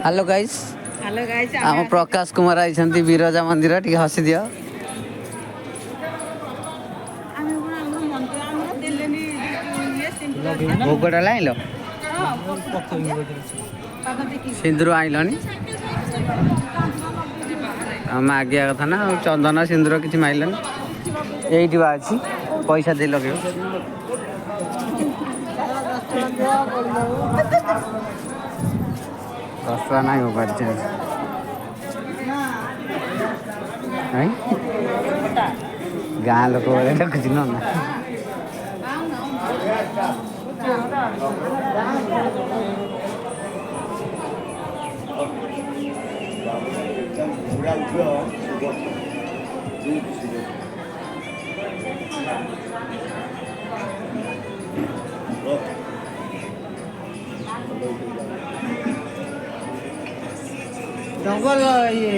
hello guys hello guys आम प्रकाश कुमार आई बिरजा मंदिर T हसी दियो भोगटा लाइल सिंदूर आइलनी आम आगे कथा ना चंदन सिंदूर किसी माइलन यही अच्छी पैसा दे लगे 10 टका नहीं हो पार गाँ लोक रखुच ना जंगल ये